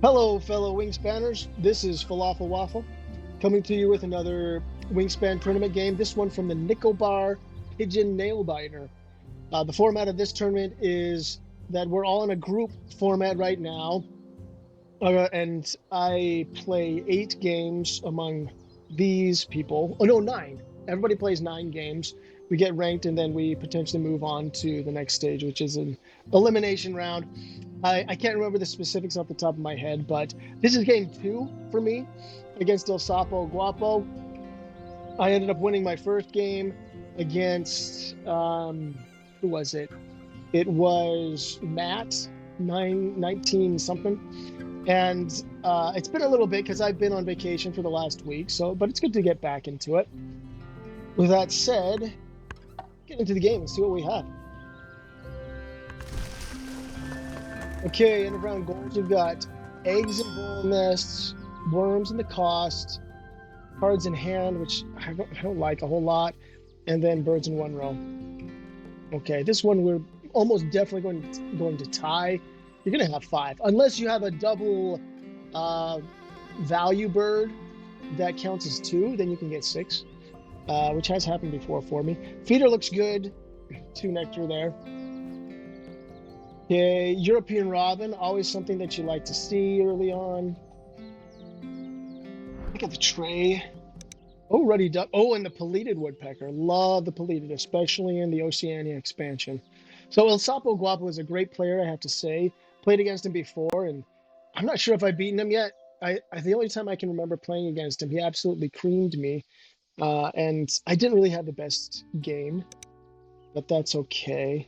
Hello, fellow Wingspanners. This is Falafel Waffle coming to you with another Wingspan tournament game. This one from the Nickelbar Pigeon Nail Biter. The format of this tournament is that we're all in a group format right now, and I play 8 games among these people. Oh no, 9. Everybody plays 9 games. We get ranked, and then we potentially move on to the next stage, which is an elimination round. I can't remember the specifics off the top of my head, but this is game 2 for me against ElSapoGuapo. I ended up winning my first game against, who was it? It was Matt, 19 something. And it's been a little bit because I've been on vacation for the last week, but it's good to get back into it. With that said, get into the game and see what we have. Okay, end of round goals, we've got eggs and bull nests, worms in the cost, cards in hand, which I don't like a whole lot, and then birds in one row. Okay, this one we're almost definitely going to tie. You're going to have 5, unless you have a double value bird that counts as 2, then you can get 6, which has happened before for me. Feeder looks good, 2 nectar there. Okay, European robin, always something that you like to see early on. Look at the tray. Oh, ruddy duck. Oh, and the paleated woodpecker. Love the paleated, especially in the Oceania expansion. So ElSapoGuapo is a great player, I have to say. Played against him before, and I'm not sure if I've beaten him yet. The only time I can remember playing against him, he absolutely creamed me. And I didn't really have the best game, but that's okay.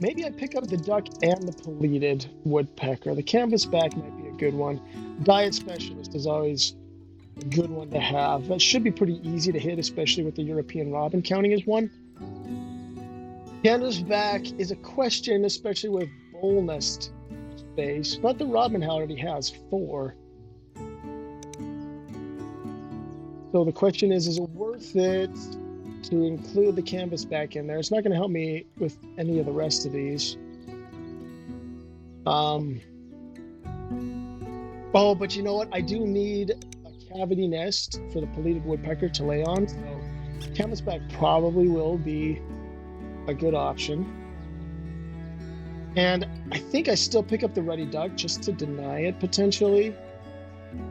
Maybe I pick up the duck and the paleated woodpecker. The canvasback might be a good one. Diet specialist is always a good one to have. That should be pretty easy to hit, especially with the European robin counting as 1. Canvasback is a question, especially with bowl nest space, but the robin already has 4. So the question is it worth it to include the canvasback in there? It's not going to help me with any of the rest of these. Oh, but you know what? I do need a cavity nest for the paleated woodpecker to lay on, so canvasback probably will be a good option. And I think I still pick up the ruddy duck just to deny it potentially.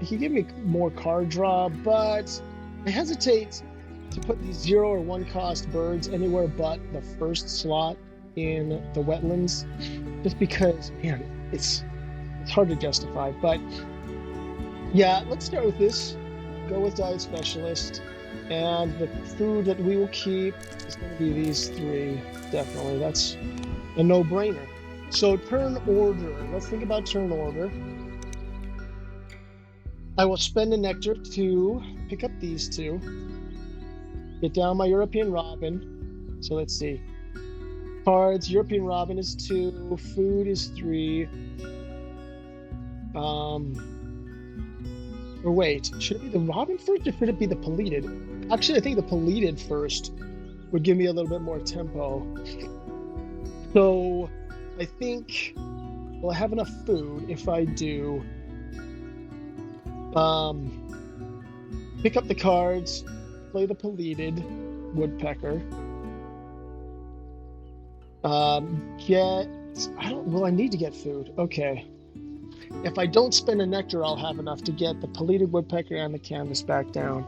He can give me more card draw, but I hesitate to put these 0 or 1 cost birds anywhere but the first slot in the wetlands, just because, man, it's hard to justify. But yeah, let's start with this. Go with diet specialist, and the food that we will keep is going to be these 3. Definitely, that's a no-brainer. So turn order. Let's think about turn order. I will spend a nectar to pick up these 2. Get down my European robin. So let's see. Cards, European robin is 2, food is 3. Or wait, should it be the robin first or should it be the paleated? Actually, I think the paleated first would give me a little bit more tempo. So I think, well, I have enough food if I do pick up the cards, play the paleated woodpecker. I need to get food. Okay. If I don't spend a nectar, I'll have enough to get the paleated woodpecker and the canvasback down.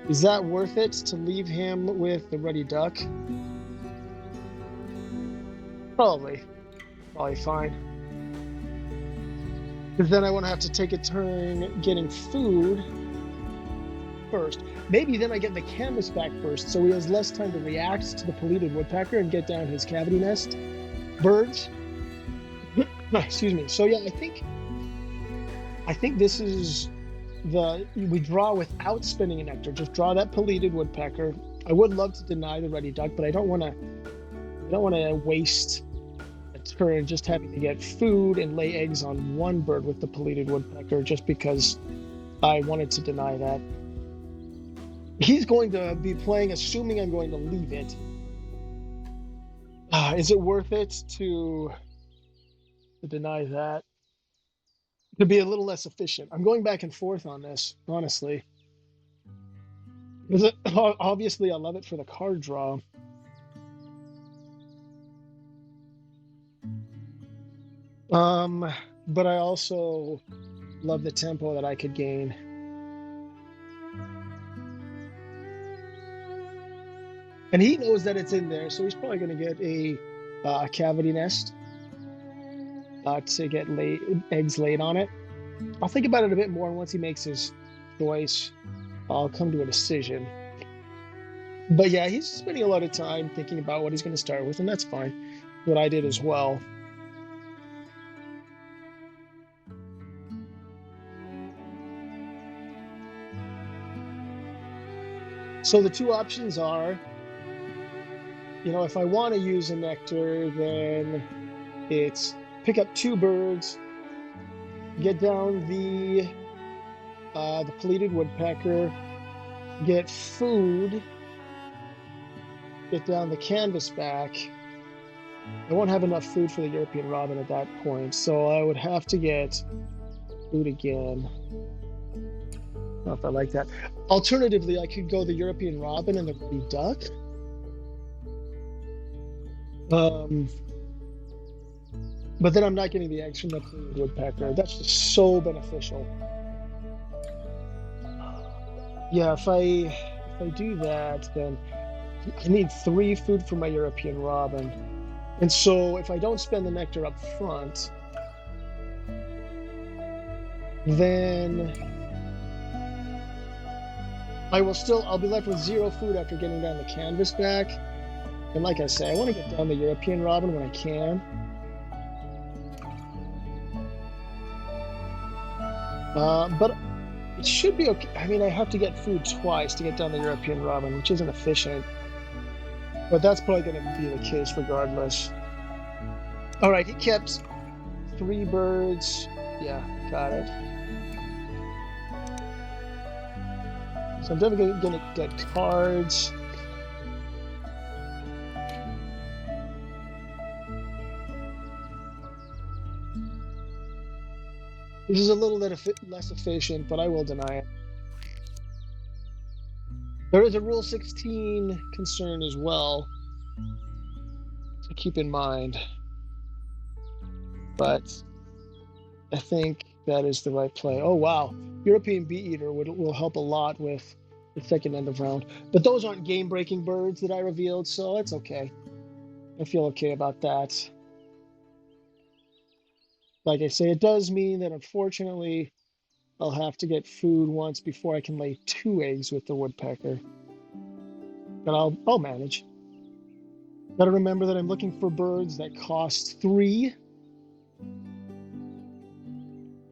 Is that worth it to leave him with the ruddy duck? Probably fine. Because then I won't have to take a turn getting food first. Maybe then I get the canvasback first, so he has less time to react to the paleated woodpecker and get down his cavity nest birds. Excuse me. So yeah, I think this is we draw without spending a nectar. Just draw that paleated woodpecker. I would love to deny the ruddy duck, but I don't want to waste a turn just having to get food and lay eggs on 1 bird with the paleated woodpecker just because I wanted to deny that. He's going to be playing, assuming I'm going to leave it. Is it worth it to deny that? to be a little less efficient. I'm going back and forth on this, honestly. Because obviously I love it for the card draw. But I also love the tempo that I could gain. And he knows that it's in there, so he's probably going to get a cavity nest to get eggs laid on it. I'll think about it a bit more, and once he makes his choice, I'll come to a decision. But yeah, he's spending a lot of time thinking about what he's going to start with, and that's fine. What I did as well. So the two options are, if I want to use a nectar, then it's pick up 2 birds, get down the pleated woodpecker, get food, get down the canvasback. I won't have enough food for the European robin at that point, so I would have to get food again. I don't know if I like that. Alternatively, I could go the European robin and the ruddy duck. But then I'm not getting the eggs from the pleated woodpecker. That's just so beneficial. Yeah, if I do that, then I need 3 food for my European robin. And so if I don't spend the nectar up front, then I'll be left with 0 food after getting down the canvasback. And like I say, I want to get down the European robin when I can. But it should be okay. I mean, I have to get food twice to get down the European robin, which isn't efficient. But that's probably going to be the case regardless. All right, he kept 3 birds. Yeah, got it. So I'm definitely going to get cards. This is a little less efficient, but I will deny it. There is a Rule 16 concern as well to keep in mind. But I think that is the right play. Oh, wow. European Bee Eater will help a lot with the second end of round. But those aren't game-breaking birds that I revealed, so it's okay. I feel okay about that. Like I say, it does mean that unfortunately I'll have to get food once before I can lay 2 eggs with the woodpecker. But I'll manage. Gotta remember that I'm looking for birds that cost 3.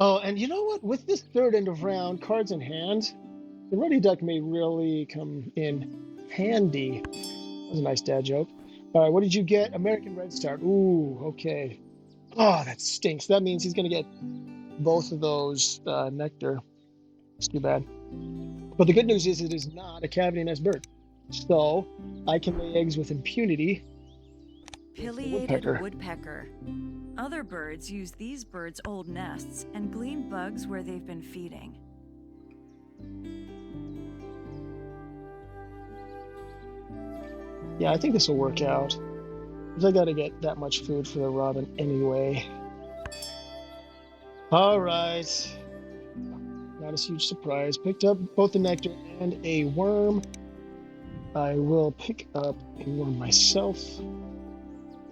Oh, and you know what? With this third end of round, cards in hand, the ruddy duck may really come in handy. That was a nice dad joke. All right, what did you get? American Redstart. Ooh, okay. Oh, that stinks. That means he's going to get both of those nectar. It's too bad. But the good news is it is not a cavity nest bird. So I can lay eggs with impunity. Pileated woodpecker. Other birds use these birds' old nests and glean bugs where they've been feeding. Yeah, I think this will work out. Because I got to get that much food for the robin anyway. All right. Not a huge surprise. Picked up both the nectar and a worm. I will pick up a worm myself.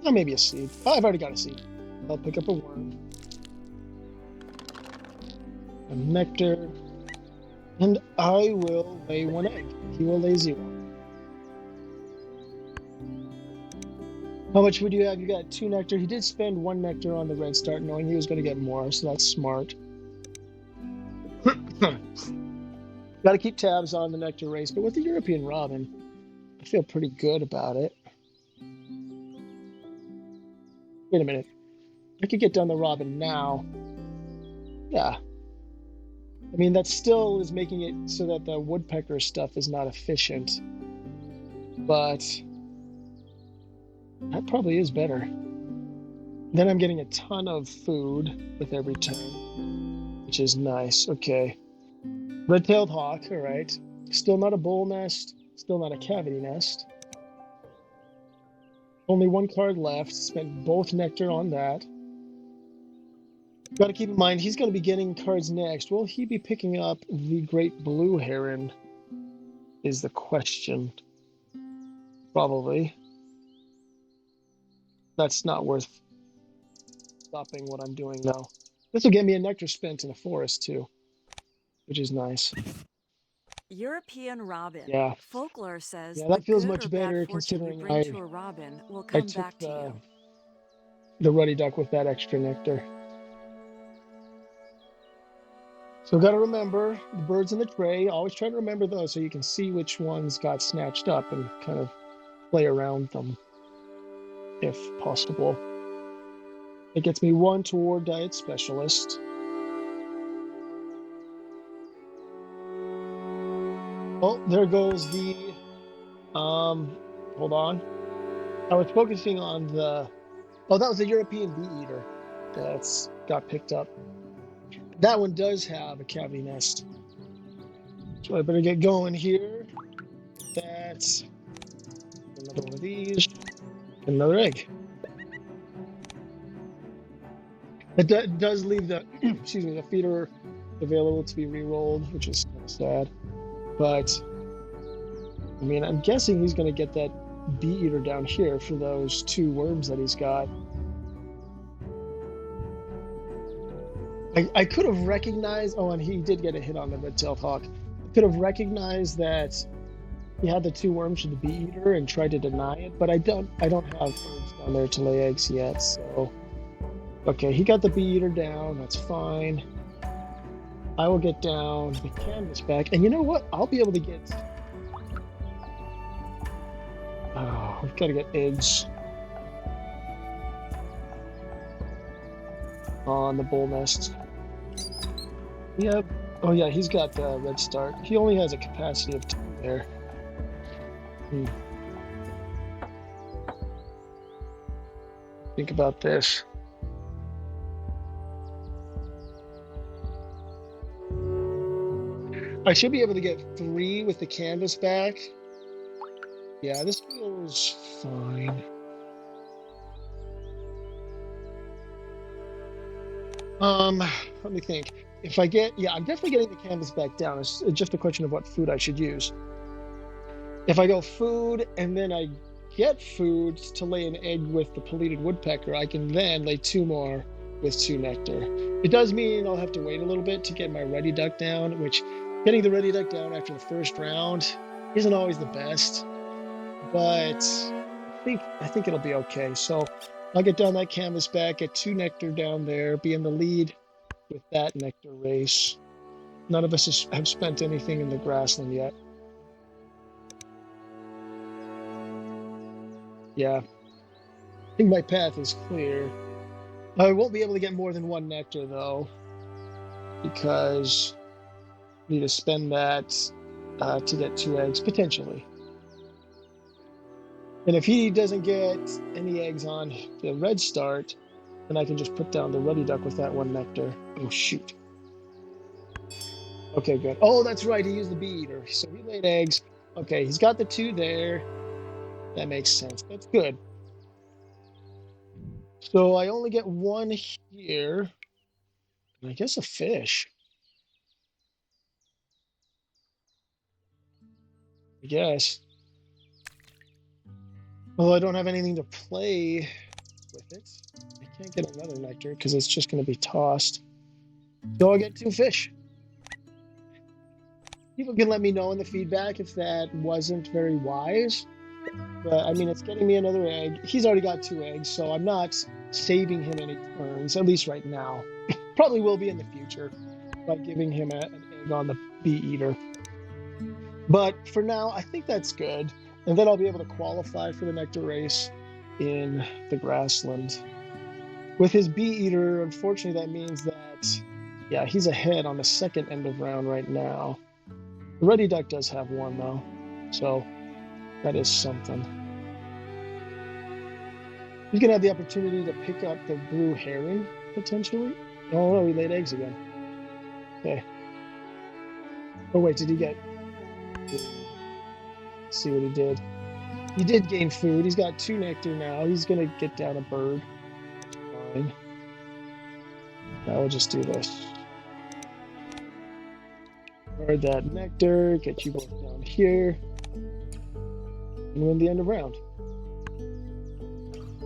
Or maybe a seed. Oh, I've already got a seed. I'll pick up a worm. A nectar. And I will lay 1 egg. He will lay 0. How much would you have? You got 2 nectar. He did spend 1 nectar on the redstart, knowing he was going to get more, so that's smart. Got to keep tabs on the nectar race, but with the European robin, I feel pretty good about it. Wait a minute. I could get down the robin now. Yeah. I mean, that still is making it so that the woodpecker stuff is not efficient. But that probably is better. Then I'm getting a ton of food with every turn. which is nice. Okay. Red-tailed hawk, all right. Still not a bowl nest, still not a cavity nest. Only one card left. Spent both nectar on that. Got to keep in mind, he's going to be getting cards next. Will he be picking up the great blue heron is the question. Probably. That's not worth stopping what I'm doing, though. This will get me a nectar spent in a forest, too, which is nice. European robin. Yeah. Folklore says Yeah, the that feels good much or better bad fortune you considering bring to a robin will I come took back to you. the ruddy duck with that extra nectar. So got to remember the birds in the tray. Always try to remember those so you can see which ones got snatched up and kind of play around them if possible. It gets me 1 toward diet specialist. Oh, there goes the hold on. I was focusing on the that was the European bee eater that's got picked up. That one does have a cavity nest. So I better get going here. That's another one of these. Another egg. It does leave the excuse me, the feeder available to be re-rolled, which is kind of sad. But I mean, I'm guessing he's going to get that bee eater down here for those 2 worms that he's got. I could have recognized. Oh, and he did get a hit on the red-tailed hawk. I could have recognized that he had the 2 worms for the bee eater and tried to deny it, but I don't have birds down there to lay eggs yet. So, okay, he got the bee eater down. That's fine. I will get down the canvas back, and you know what? I'll be able to get. Oh, we've got to get eggs on the bull nest. Yeah. Oh yeah, he's got the red start. He only has a capacity of 2 there. Think about this. I should be able to get 3 with the canvas back. Yeah, this feels fine. Let me think. If I get, I'm definitely getting the canvas back down. It's just a question of what food I should use. If I go food and then I get food to lay an egg with the polluted woodpecker, I can then lay 2 more with 2 nectar. It does mean I'll have to wait a little bit to get my ruddy duck down, which getting the ruddy duck down after the first round isn't always the best, but I think it'll be okay. So I'll get down that canvas back, get 2 nectar down there, be in the lead with that nectar race. None of us have spent anything in the grassland yet. Yeah, I think my path is clear. I won't be able to get more than 1 nectar though, because I need to spend that to get 2 eggs potentially. And if he doesn't get any eggs on the red start, then I can just put down the ruddy duck with that 1 nectar. Oh shoot. Okay, good. Oh, that's right. He used the bee eater, so he laid eggs. Okay, he's got the 2 there. That makes sense. That's good. So I only get 1 here. And I guess a fish. I guess. Although I don't have anything to play with it. I can't get another nectar because it's just going to be tossed. So I'll get 2 fish. People can let me know in the feedback if that wasn't very wise. But I mean, it's getting me another egg. He's already got 2 eggs, so I'm not saving him any turns, at least right now. Probably will be in the future by giving him an egg on the bee eater. But for now, I think that's good. And then I'll be able to qualify for the nectar race in the grassland. With his bee eater, unfortunately, that means that, yeah, he's ahead on the second end of round right now. The ruddy duck does have 1, though. So that is something. He's going to have the opportunity to pick up the blue heron, potentially. Oh, no, he laid eggs again. Okay. Oh wait, did he get? Let's see what he did. He did gain food. He's got 2 nectar now. He's gonna get down a bird. Fine. Now we'll just do this. Guard that nectar. Get you both down here, and win the end of round.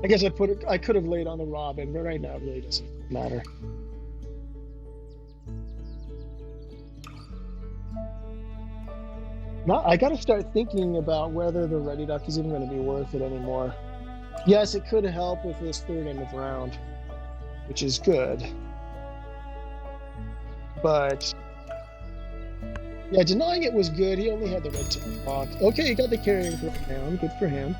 I guess I could have laid on the robin, but right now it really doesn't matter. Now, I got to start thinking about whether the ready duck is even going to be worth it anymore. Yes, it could help with this 3rd end of round, which is good. But yeah, denying it was good. He only had the red tail hawk. Okay, he got the carrying threat down. Good for him.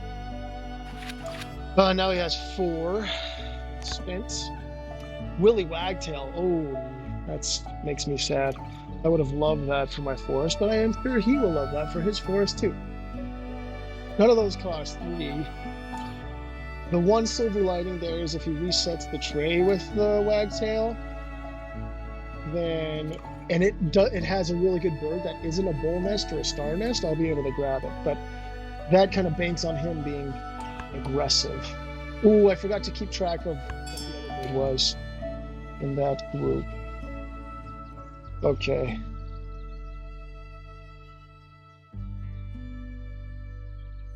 Now he has 4 spent. Willy Wagtail. Oh, that makes me sad. I would have loved that for my forest, but I am sure he will love that for his forest too. None of those cost 3. The one silver lining there is if he resets the tray with the Wagtail, then, and it has a really good bird that isn't a bull nest or a star nest, I'll be able to grab it. But that kind of banks on him being aggressive. Ooh, I forgot to keep track of what the other bird was in that group. Okay.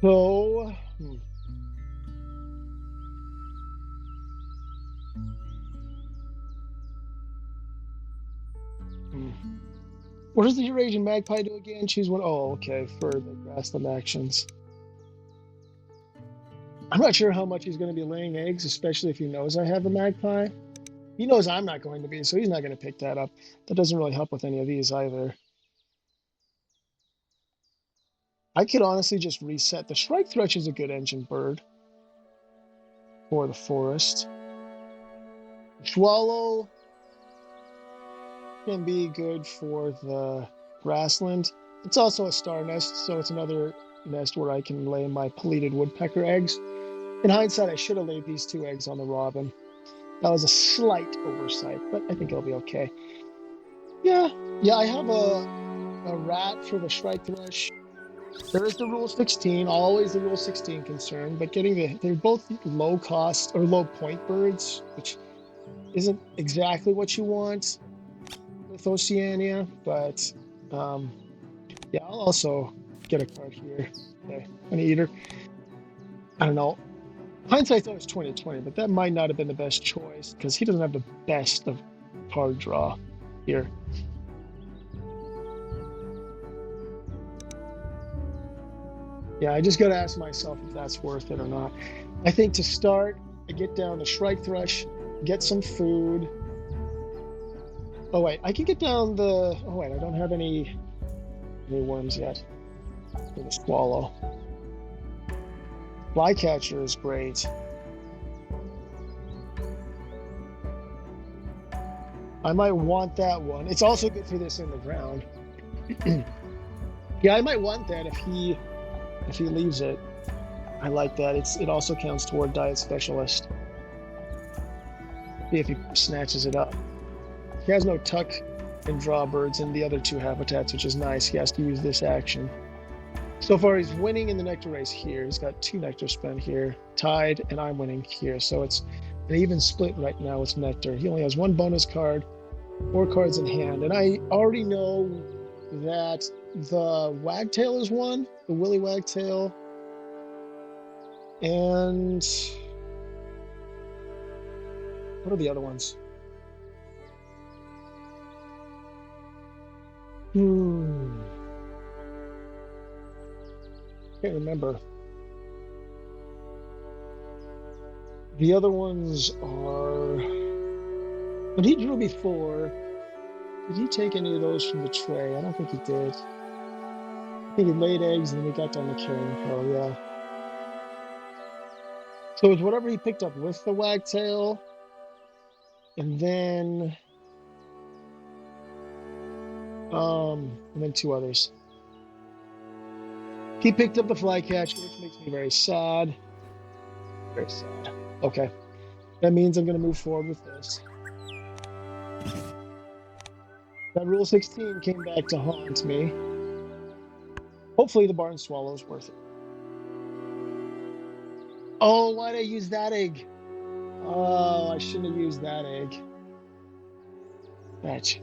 So, what does the Eurasian magpie do again? Choose one. Oh, okay, for the grassland actions. I'm not sure how much he's going to be laying eggs, especially if he knows I have a magpie. He knows I'm not going to be, so he's not going to pick that up. That doesn't really help with any of these either. I could honestly just reset. The shrike thrush is a good engine bird for the forest. Swallow can be good for the grassland. It's also a star nest, so it's another nest where I can lay my pleated woodpecker eggs. In hindsight, I should have laid these 2 eggs on the robin. That was a slight oversight, but I think it'll be okay. Yeah, I have a rat for the shrike thrush. There is the rule 16, always the rule 16 concern, but they're both low cost or low point birds, which isn't exactly what you want with Oceania, but yeah, I'll also get a card here. Okay, Honey Eater. I don't know. Hindsight thought it was 2020, but that might not have been the best choice because he doesn't have the best of card draw here. Yeah, I just got to ask myself if that's worth it or not. I think to start, I get down the shrike thrush, get some food. Oh wait, I can get down the. Oh wait, I don't have any worms yet for the swallow. Flycatcher is great. I might want that one. It's also good for this in the ground. Yeah, I might want that if he leaves it. I like that. It also counts toward Diet Specialist. See if he snatches it up. He has no tuck and draw birds in the other 2 habitats, which is nice. He has to use this action. So far, he's winning in the nectar race here. He's got 2 nectar spent here, tied, and I'm winning here. So it's an even split right now with nectar. He only has 1 bonus card, 4 cards in hand. And I already know that the Wagtail is 1, the Willy Wagtail. And what are the other ones? Can't remember. The other ones are. When he drew before, did he take any of those from the tray? I don't think he did. I think he laid eggs and then he got down the carrying pill, yeah. So it's whatever he picked up with the Wagtail, and then 2 others. He picked up the Flycatcher, which makes me very sad. Very sad. Okay. That means I'm going to move forward with this. That rule 16 came back to haunt me. Hopefully the barn swallow is worth it. Oh, why did I use that egg? Oh, I shouldn't have used that egg. Fetch.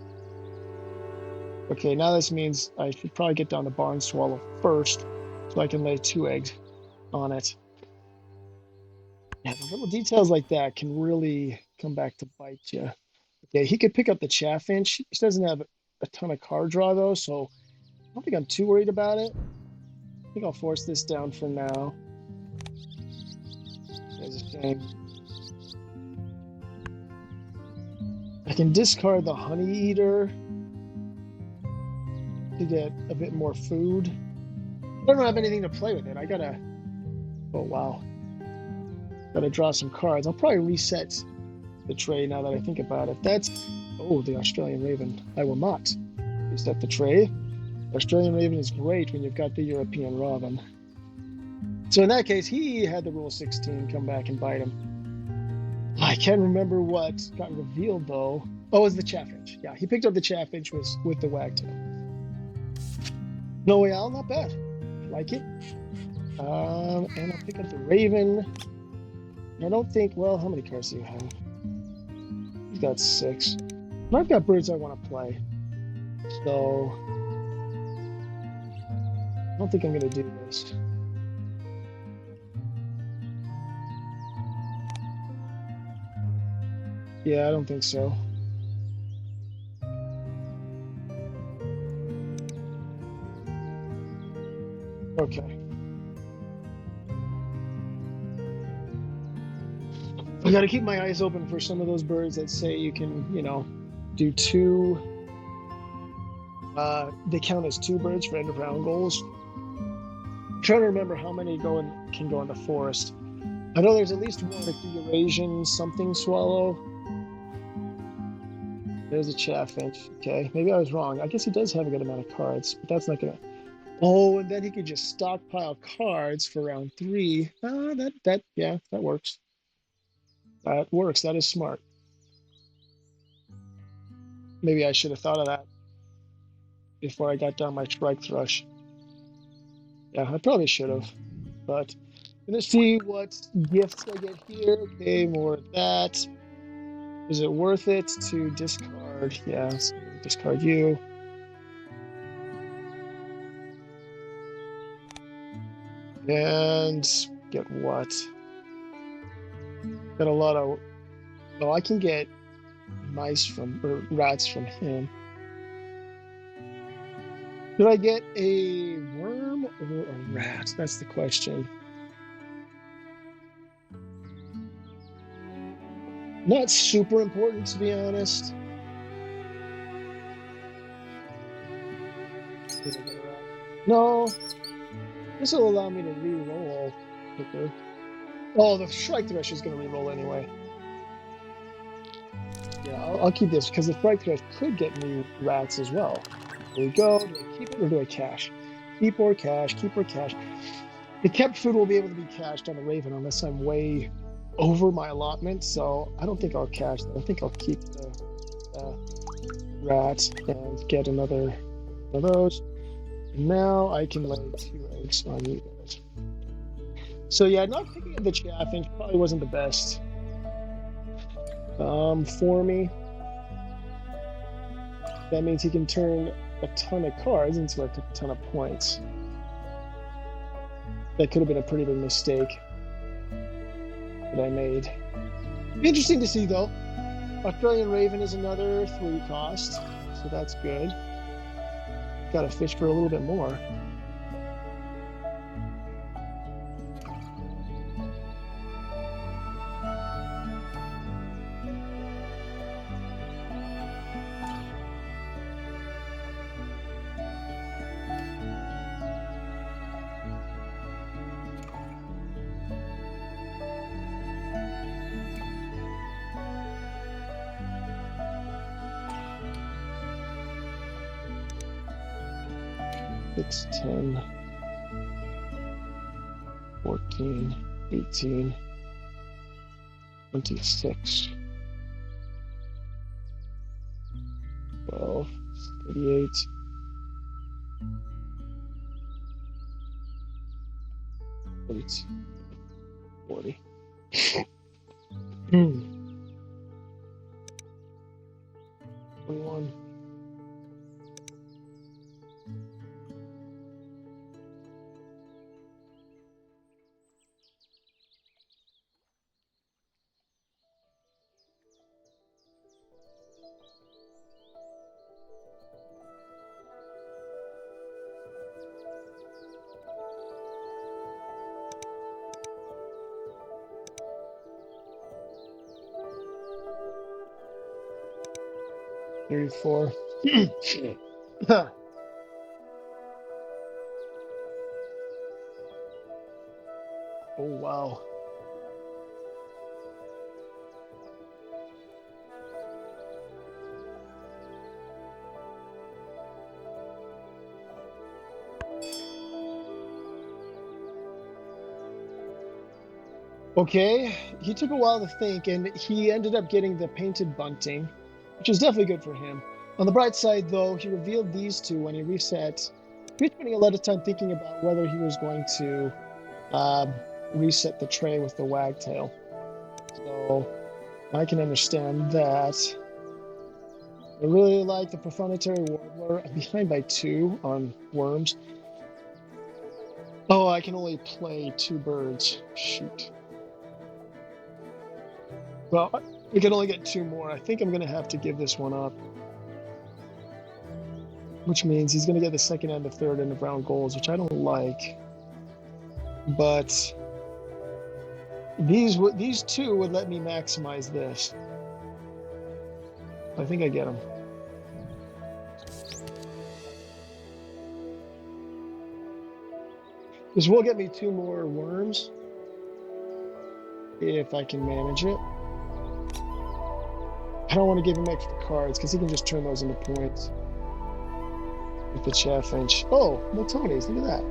Okay, now this means I should probably get down the barn swallow first so I can lay 2 eggs on it. Yeah, the little details like that can really come back to bite you. Okay, he could pick up the chaffinch. He doesn't have a ton of card draw though, so I don't think I'm too worried about it. I think I'll force this down for now. That's a shame. I can discard the honey eater to get a bit more food. I don't have anything to play with it. I gotta, oh wow. Gotta draw some cards. I'll probably reset the tray now that I think about it. That's, oh, the Australian Raven. I will not reset the tray. The Australian Raven is great when you've got the European Robin. So in that case, he had the rule 16 come back and bite him. I can't remember what got revealed though. Oh, it was the chaffinch. Yeah, he picked up the chaffinch with the wagtail. No way out, not bad. I like it. And I'll pick up the Raven. I don't think, well, how many cards do you have? He's got 6. And I've got birds I want to play. So I don't think I'm going to do this. Yeah, I don't think so. Okay. I got to keep my eyes open for some of those birds that say you can, do 2. They count as 2 birds for end of round goals. I'm trying to remember how many can go in the forest. I know there's at least one at the Eurasian something swallow. There's a chaffinch. Okay, maybe I was wrong. I guess he does have a good amount of cards, but that's not gonna. Oh, and then he could just stockpile cards for round 3. Yeah, that works. That works. That is smart. Maybe I should have thought of that before I got down my strike thrush. Yeah, I probably should have. But I'm gonna see what gifts I get here. Okay, more of that. Is it worth it to discard? Yes, discard you. And get what? Got a lot of. Oh, I can get rats from him. Did I get a worm or a rat? That's the question. Not super important, to be honest. No, this will allow me to re-roll quicker. Oh, the strike thrush is going to re-roll anyway. Yeah, I'll keep this because the strike thrush could get me rats as well. There we go. Do I keep it or do I cash? Keep or cash, keep or cash. The kept food will be able to be cashed on the Raven unless I'm way over my allotment, so I don't think I'll cash that. I think I'll keep the rat and get another of those. And now I can lay 2 eggs on you guys. So yeah, not picking up the chaffinch probably wasn't the best for me. That means he can turn a ton of cards into like a ton of points. That could have been a pretty big mistake that I made. Interesting to see though. Australian Raven is another 3 cost, so that's good. Gotta fish for a little bit more. It's 10, 14, 18, 26, 12, 38. 40. 21. $34. Oh, wow. Okay, he took a while to think, and he ended up getting the painted bunting, which is definitely good for him. On the bright side, though, he revealed these two when he reset. He was spending a lot of time thinking about whether he was going to reset the tray with the wagtail. So I can understand that. I really like the profanatory warbler. I'm behind by 2 on worms. Oh, I can only play 2 birds. Shoot. Well, we can only get 2 more. I think I'm going to have to give this one up. Which means he's going to get the second and the third end of round goals, which I don't like. But these 2 would let me maximize this. I think I get them. This will get me 2 more worms. If I can manage it. I don't want to give him extra cards because he can just turn those into points. With the chaffinch. Oh, Multonies, look at that.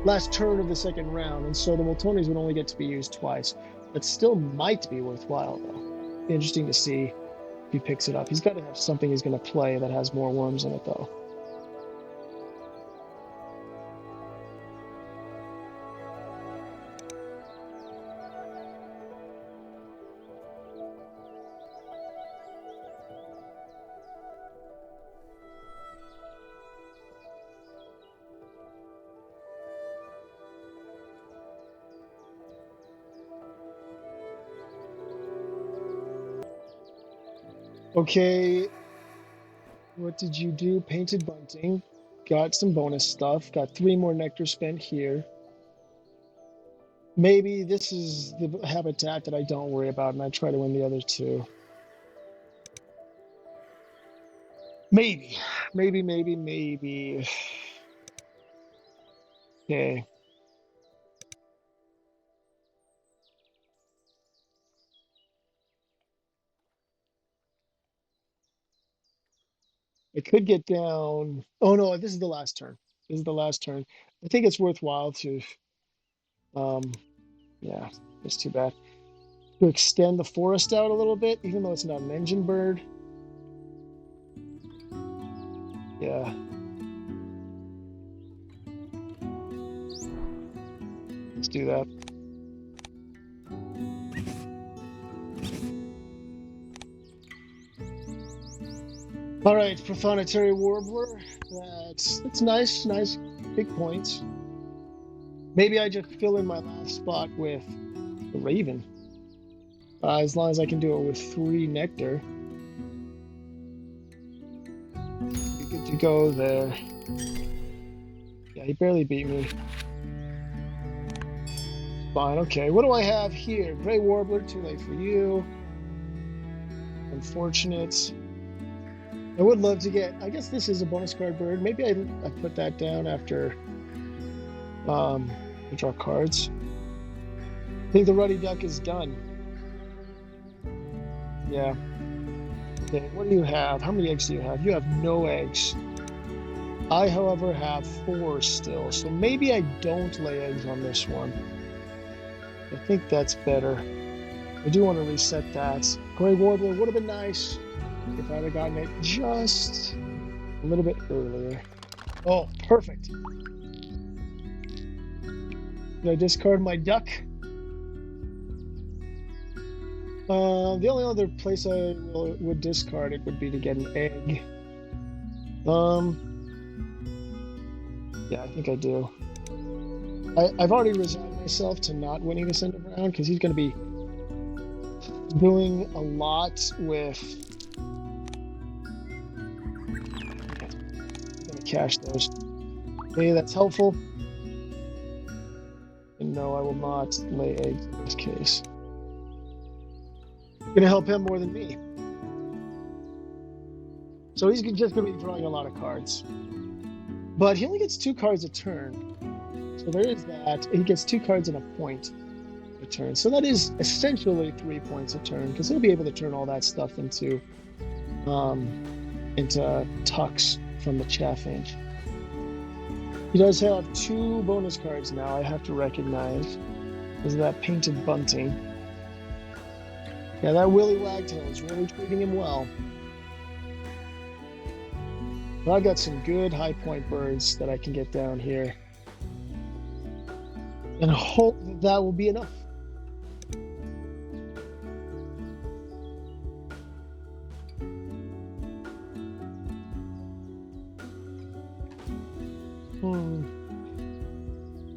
Last turn of the second round, and so the Multonies would only get to be used twice. That still might be worthwhile, though. Interesting to see if he picks it up. He's got to have something he's going to play that has more worms in it, though. Okay, what did you do? Painted bunting. Got some bonus stuff. Got 3 more nectar spent here. Maybe this is the habitat that I don't worry about, and I try to win the other 2. Maybe. Okay. I could get down. Oh no, this is the last turn. This is the last turn. I think it's worthwhile to, yeah, it's too bad. To extend the forest out a little bit, even though it's not an engine bird. Yeah. Let's do that. All right, profanatory warbler. That's nice, big points. Maybe I just fill in my last spot with the raven. As long as I can do it with 3 nectar. Be good to go there. Yeah, he barely beat me. Fine, okay. What do I have here? Gray warbler, too late for you. Unfortunate. I would love to get, I guess this is a bonus card bird. Maybe I put that down after I draw cards. I think the ruddy duck is done. Yeah. Okay, what do you have? How many eggs do you have? You have no eggs. I, however, have 4 still. So maybe I don't lay eggs on this one. I think that's better. I do want to reset that. Gray Warbler would have been nice if I'd have gotten it just a little bit earlier. Oh, perfect. Did I discard my duck? The only other place I would discard it would be to get an egg. Yeah, I think I do. I've already resigned myself to not winning this end of round because he's going to be doing a lot with. I'm going to cash those. Okay, that's helpful. And no, I will not lay eggs in this case. Going to help him more than me. So he's just going to be drawing a lot of cards. But he only gets 2 cards a turn. So there is that. He gets 2 cards and a point a turn. So that is essentially 3 points a turn because he'll be able to turn all that stuff into tucks from the Chaffinch. He does have 2 bonus cards now I have to recognize. Is that Painted Bunting. Yeah, that Willy Wagtail is really treating him well. But I've got some good high point birds that I can get down here. And I hope that will be enough.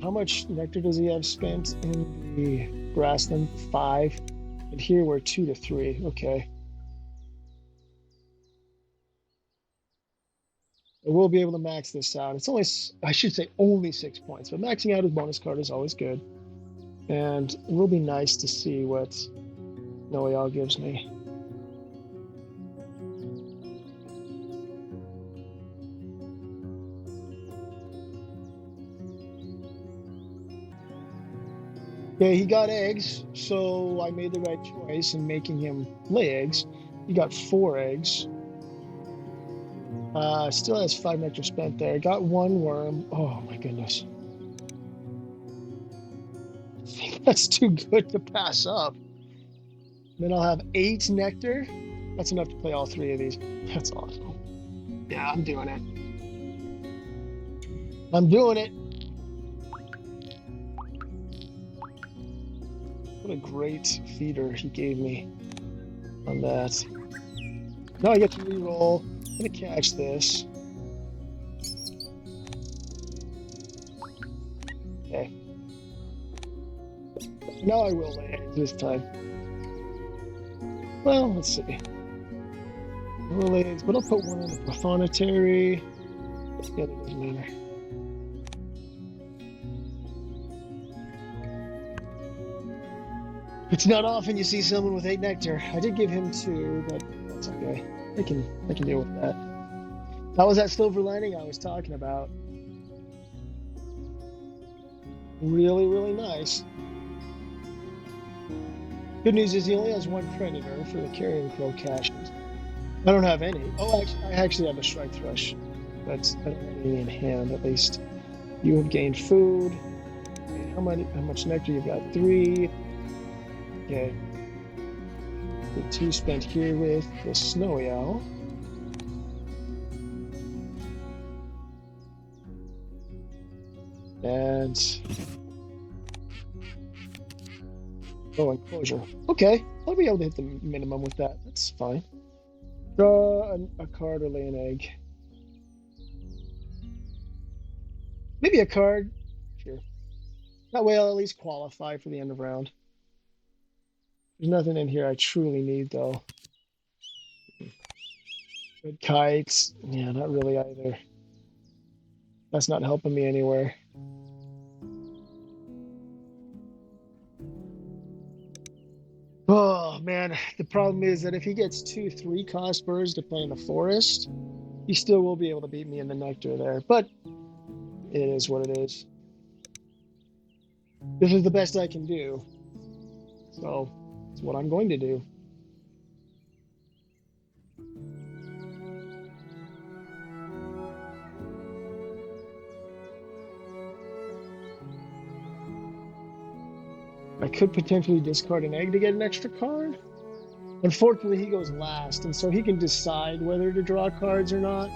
How much nectar does he have spent in the grassland? 5. And here we're 2 to 3. Okay. I will be able to max this out. It's only, I should say only 6 points, but maxing out his bonus card is always good. And it will be nice to see what Noel gives me. Yeah, he got eggs, so I made the right choice in making him lay eggs. He got 4 eggs. Still has 5 nectar spent there. Got 1 worm. Oh my goodness. I think that's too good to pass up. Then I'll have 8 nectar. That's enough to play all 3 of these. That's awesome. Yeah, I'm doing it. I'm doing it. What a great feeder he gave me on that. Now I get to reroll. I'm gonna catch this. Okay. Now I will lay eggs this time. Well, let's see. I will lay eggs, but I'll put 1 in the profanatory. The other doesn't matter. It's not often you see someone with 8 nectar. I did give him 2, but that's okay. I can deal with that. That was that silver lining I was talking about. Really, really nice. Good news is he only has 1 predator for the carrion crow caches. I don't have any. Oh, I actually have a shrike thrush. I don't have any in hand, at least. You have gained food. Okay, how much nectar? You've got 3. Okay. The 2 spent here with the snowy owl. And enclosure. Okay, I'll be able to hit the minimum with that. That's fine. Draw a card or lay an egg. Maybe a card. Sure. That way I'll at least qualify for the end of round. There's nothing in here I truly need, though. Good kites. Yeah, not really either. That's not helping me anywhere. Oh, man. The problem is that if he gets 2 3-cost birds to play in the forest, he still will be able to beat me in the nectar there. But it is what it is. This is the best I can do. So it's what I'm going to do. I could potentially discard an egg to get an extra card. Unfortunately, he goes last, and so he can decide whether to draw cards or not.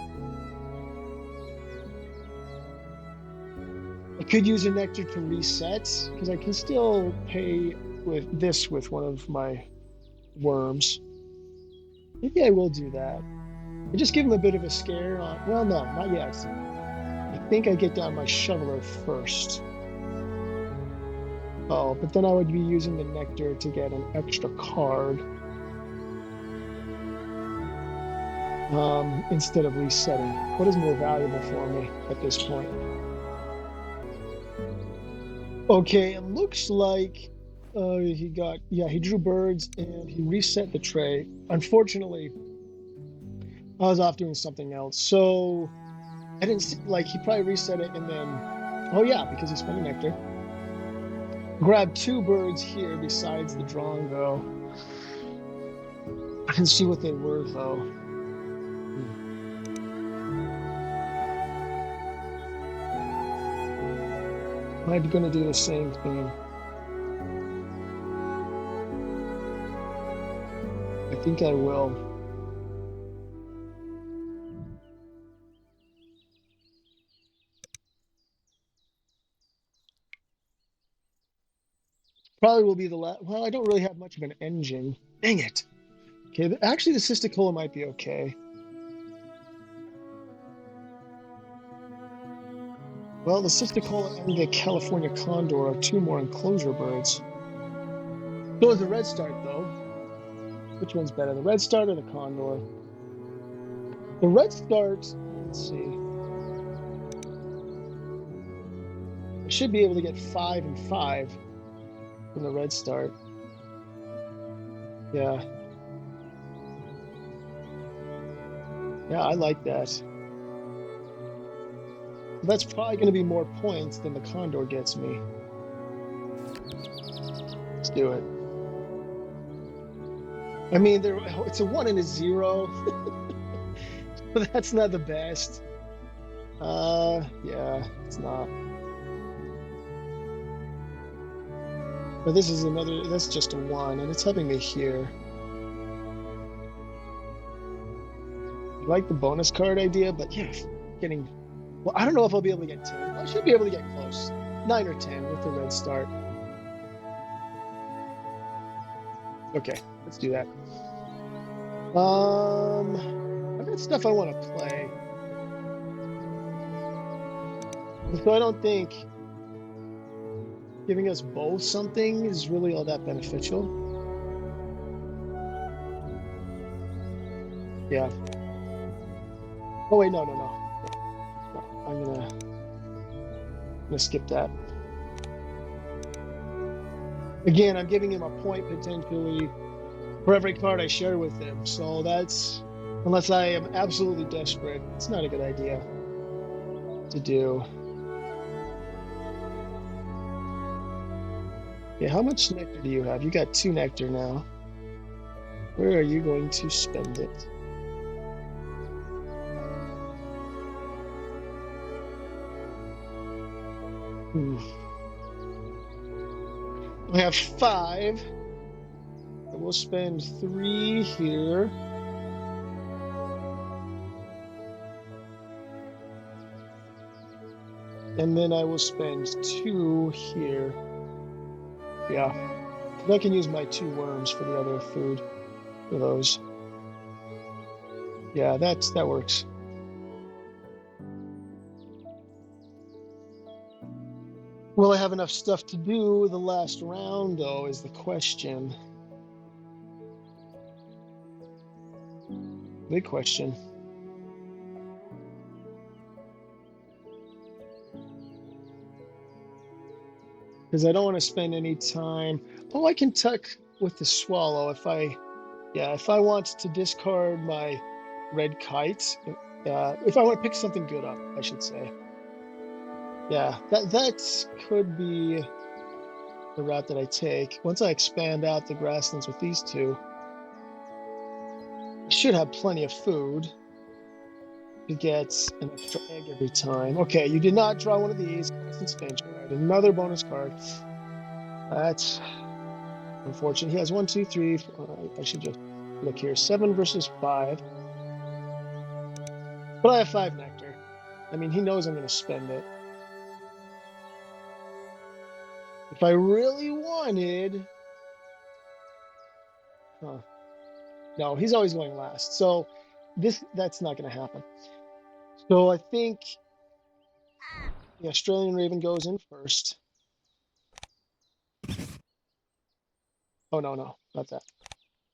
I could use a nectar to reset, because I can still pay with this with one of my worms. Maybe I will do that. And just give him a bit of a scare on. Well, no, not yet. I think I get down my shoveler first. Oh, but then I would be using the nectar to get an extra card. Instead of resetting. What is more valuable for me at this point? Okay, it looks like he drew birds and he reset the tray. Unfortunately, I was off doing something else. So I didn't see, like, he probably reset it and then, oh yeah, because he spent a nectar. Grabbed 2 birds here besides the drawing though. I didn't see what they were though. I'm going to do the same thing. I think I will. Probably will be the last. Well, I don't really have much of an engine. Dang it. Okay, actually the Cisticola might be okay. Well, the Cisticola and the California Condor are 2 more enclosure birds. So is the Red Start, though. Which one's better, the Red Start or the Condor? The Red Start, let's see. I should be able to get 5 and 5 from the Red Start. Yeah. Yeah, I like that. That's probably going to be more points than the Condor gets me. Let's do it. I mean, it's a 1 and a 0. But that's not the best. Yeah, it's not. But this is that's just a 1, and it's helping me here. I like the bonus card idea, but yeah, getting... Well, I don't know if I'll be able to get 10. I should be able to get close. 9 or 10 with the Red Start. Okay, let's do that. I've got stuff I want to play. So I don't think giving us both something is really all that beneficial. Yeah. Oh wait, no. I'm gonna skip that. Again, I'm giving him a point potentially for every card I share with him. So that's, unless I am absolutely desperate, it's not a good idea to do. Yeah, how much nectar do you have? You got 2 nectar now. Where are you going to spend it? I have 5. I will spend 3 here. And then I will spend 2 here. Yeah. I can use my 2 worms for the other food for those. Yeah, that works. Will I have enough stuff to do the last round, though, is the question. Big question. Because I don't want to spend any time. Oh, I can tuck with the swallow if I want to discard my red kite. If I want to pick something good up, I should say. Yeah, that could be the route that I take. Once I expand out the grasslands with these 2, I should have plenty of food to get an extra egg every time. Okay, you did not draw one of these. Constant spin. Right, another bonus card. That's unfortunate. He has 1, 2, 3. I should just look here. 7 versus 5. But I have 5 nectar. I mean, he knows I'm going to spend it. If I really wanted... Huh. No, he's always going last. So that's not going to happen. So I think the Australian Raven goes in first. Oh, no, not that.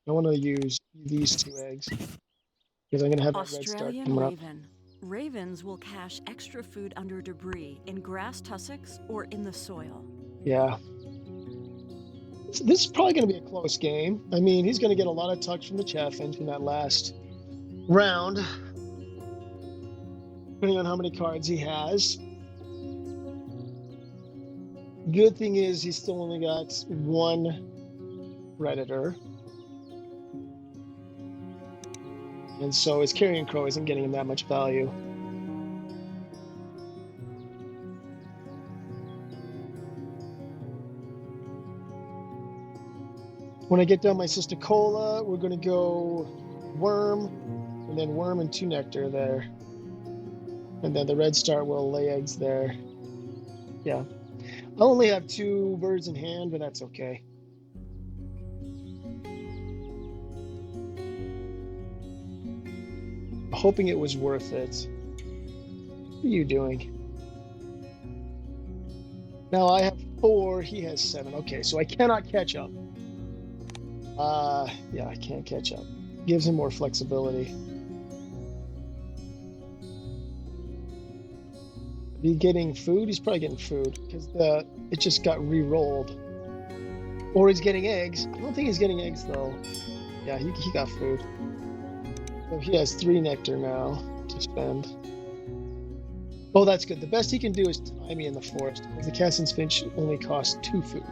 I want to use these 2 eggs because I'm going to have that red start coming up. Raven. Ravens will cache extra food under debris in grass tussocks or in the soil. Yeah. This is probably going to be a close game. I mean, he's going to get a lot of tucks from the chaffinch in that last round, depending on how many cards he has. Good thing is he's still only got 1 Predator. And so his carrion crow isn't getting him that much value. When I get down my Cisticola, we're going to go worm, and then worm and 2 nectar there. And then the red star will lay eggs there. Yeah. I only have 2 birds in hand, but that's okay. Hoping it was worth it. What are you doing? Now I have 4, he has 7. Okay, so I cannot catch up. Yeah, I can't catch up. Gives him more flexibility. Is he getting food? He's probably getting food because it just got re-rolled. Or he's getting eggs. I don't think he's getting eggs though. Yeah, he got food. So he has 3 nectar now to spend. Oh, that's good. The best he can do is tie me in the forest because the Cassin's Finch only costs 2 food.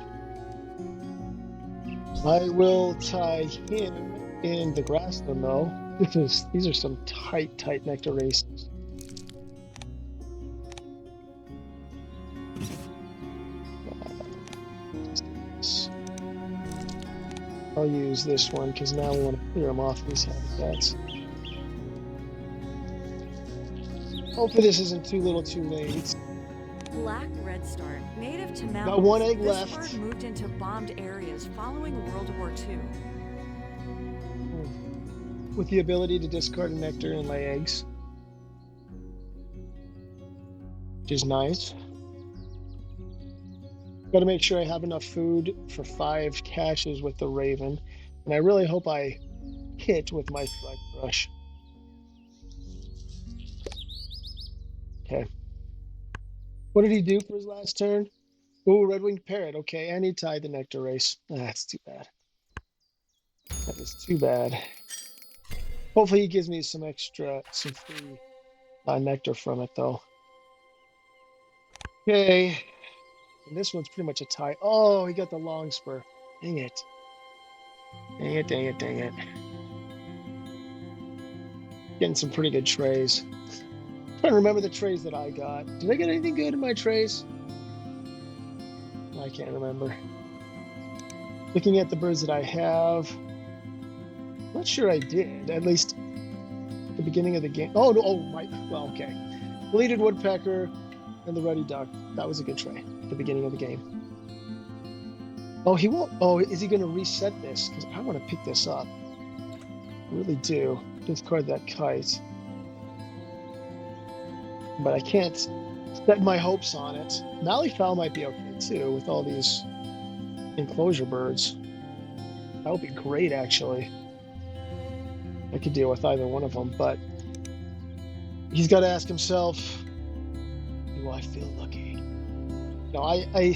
I will tie him in the grassland though. These are some tight nectar races. I'll use this one because now we want to clear him off these habitats. Hopefully this isn't too little too late. Black redstart, native to mountains. Got 1 egg this left. Bird moved into bombed areas following World War II. With the ability to discard a nectar and lay eggs, which is nice. Got to make sure I have enough food for 5 caches with the Raven, and I really hope I hit with my strike brush. Okay. What did he do for his last turn? Ooh, red-winged parrot. Okay, and he tied the nectar race. That's too bad. That is too bad. Hopefully he gives me some free nectar from it, though. Okay. And this one's pretty much a tie. Oh, he got the long spur. Dang it. Dang it. Getting some pretty good trays. I'm trying to remember the trays that I got. Did I get anything good in my trays? I can't remember. Looking at the birds that I have, I'm not sure I did. At least at the beginning of the game. Oh, no, well, okay. Bleated woodpecker and the ruddy duck. That was a good tray at the beginning of the game. Oh, he won't. Oh, is he going to reset this? Because I want to pick this up. I really do. Discard that kite. But I can't set my hopes on it. Malleefowl might be okay too with all these enclosure birds. That would be great, actually. I could deal with either one of them, but he's got to ask himself, do I feel lucky? No, I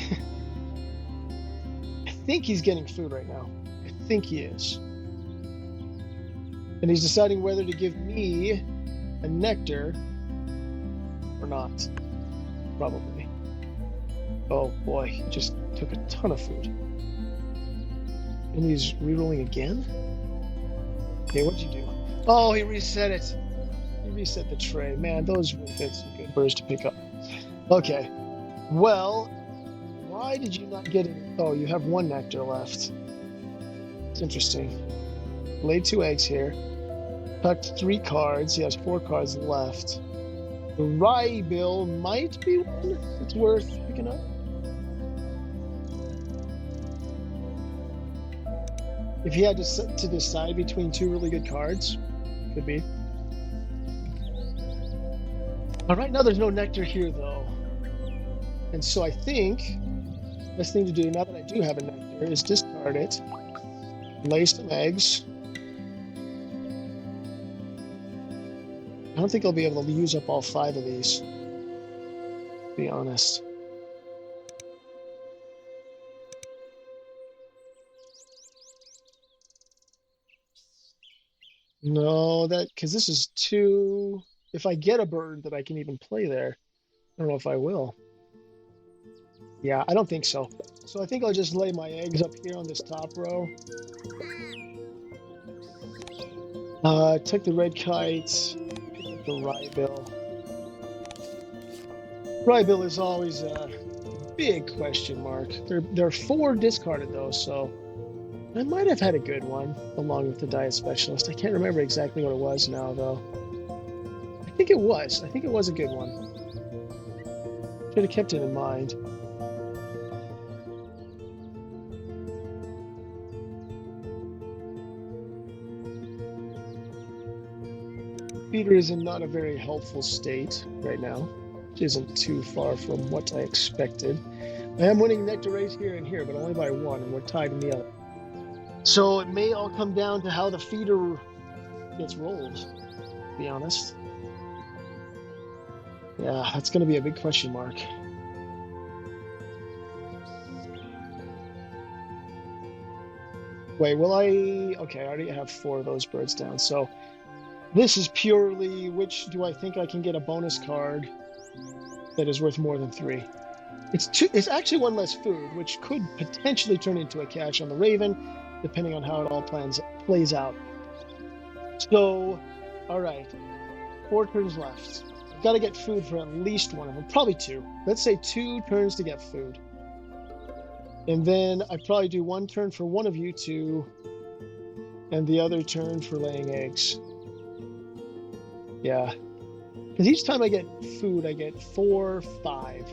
think he's getting food right now. I think he is. And he's deciding whether to give me a nectar or not. Probably. Oh boy, he just took a ton of food. And he's re-rolling again? Okay, what'd you do? Oh, he reset it. He reset the tray. Man, those would have been some good birds to pick up. Okay. Well, Why did you not get it? Oh, you have one nectar left. It's interesting. Laid 2 eggs here. Tucked 3 cards. He has 4 cards left. The rye bill might be one that's worth picking up. If he had to decide between 2 really good cards, could be. Right now, there's no nectar here, though. And so I think the best thing to do, now that I do have a nectar, is discard it, lay some eggs. I don't think I'll be able to use up all 5 of these, to be honest. No, because this is 2. If I get a bird that I can even play there, I don't know if I will. Yeah, I don't think so. So I think I'll just lay my eggs up here on this top row. Took the red kites, picked up the rye bill. Rye bill is always a big question mark. There are 4 discarded though, so I might have had a good one along with the diet specialist. I can't remember exactly what it was now though. I think it was a good one. Should have kept it in mind. Feeder is in not a very helpful state right now, which isn't too far from what I expected. I am winning nectar race here and here, but only by 1, and we're tied in the other. So it may all come down to how the feeder gets rolled, to be honest. Yeah, that's going to be a big question mark. Wait, will I? Okay, I already have 4 of those birds down, so this is purely which do I think I can get a bonus card that is worth more than 3. It's actually 1 less food, which could potentially turn into a cash on the Raven, depending on how it all plays out. So, all right, 4 turns left. I've got to get food for at least 1 of them, probably 2. Let's say 2 turns to get food. And then I probably do 1 turn for one of you 2, and the other turn for laying eggs. Yeah. Because each time I get food, I get 4, 5.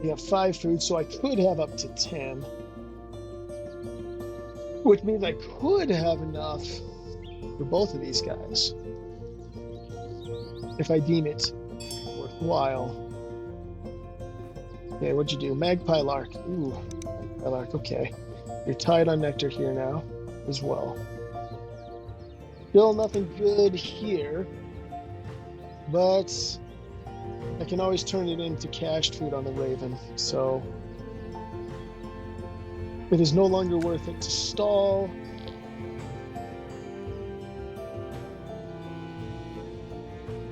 You have 5 food, so I could have up to 10. Which means I could have enough for both of these guys. If I deem it worthwhile. Okay, what'd you do? Magpie Lark. Ooh, Magpie Lark, okay. You're tied on nectar here now as well. Still nothing good here, but I can always turn it into cached food on the Raven, so it is no longer worth it to stall.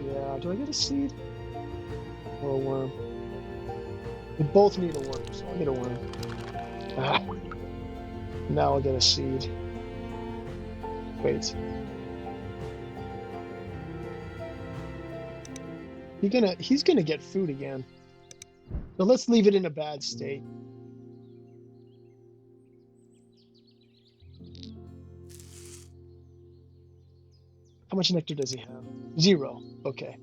Yeah, do I get a seed? Or a worm? We both need a worm, so I'll get a worm. Ah. Now I'll get a seed. Wait. He's gonna get food again. So let's leave it in a bad state. How much nectar does he have? 0. Okay.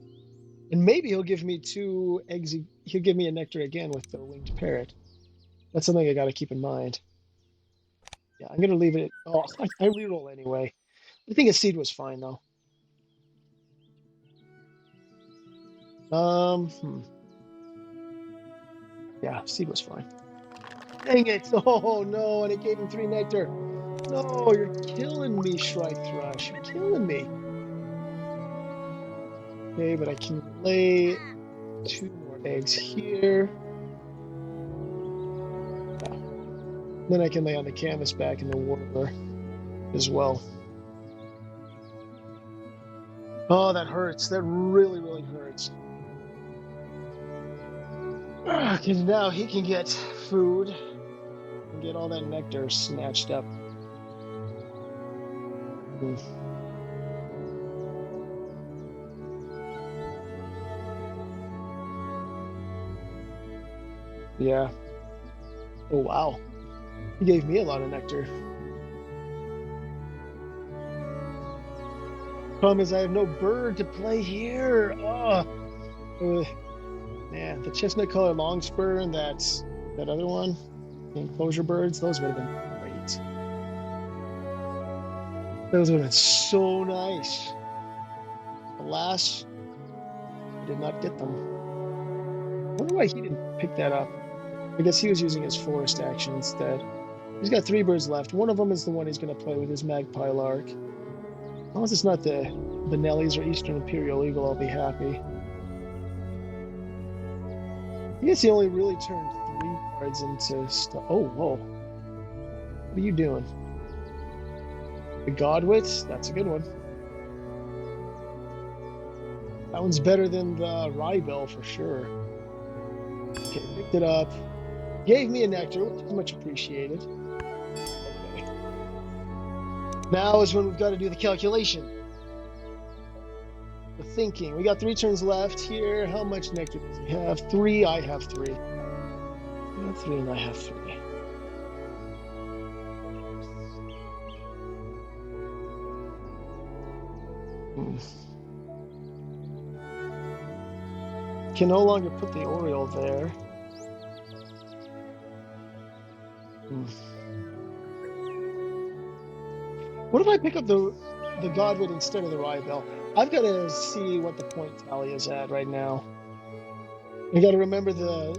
And maybe he'll give me 2 eggs. He'll give me a nectar again with the winged parrot. That's something I got to keep in mind. Yeah, I'm gonna leave it. Oh, I reroll anyway. I think a seed was fine though. Yeah, seed was fine. Dang it! Oh no, and it gave him 3 nectar. No, you're killing me, Shrike Thrush. You're killing me. Okay, but I can lay 2 more eggs here. Yeah. Then I can lay on the canvas back in the warbler as well. Oh, that hurts. That really, really hurts. Because now he can get food and get all that nectar snatched up. Yeah. Oh, wow. He gave me a lot of nectar. Problem is I have no bird to play here. Oh, man, the chestnut color longspur and that other one, the enclosure birds, those would have been great. Those would have been so nice. Alas, I did not get them. I wonder why he didn't pick that up. I guess he was using his forest action instead. He's got 3 birds left. One of them is the one he's going to play with his magpie lark. As long as it's not the Nellies or Eastern Imperial Eagle, I'll be happy. I guess he only really turned 3 cards into stuff. Oh, whoa. What are you doing? The Godwit? That's a good one. That one's better than the Rybell for sure. Okay, picked it up. Gave me a nectar, which is much appreciated. Okay. Now is when we've got to do the calculation. The thinking. We got 3 turns left here. How much nectar does he have? 3. I have 3. You have 3 and I have 3. Can no longer put the Oriole there. What if I pick up the Godwit instead of the Rybell? I've got to see what the point tally is at right now. I got to remember the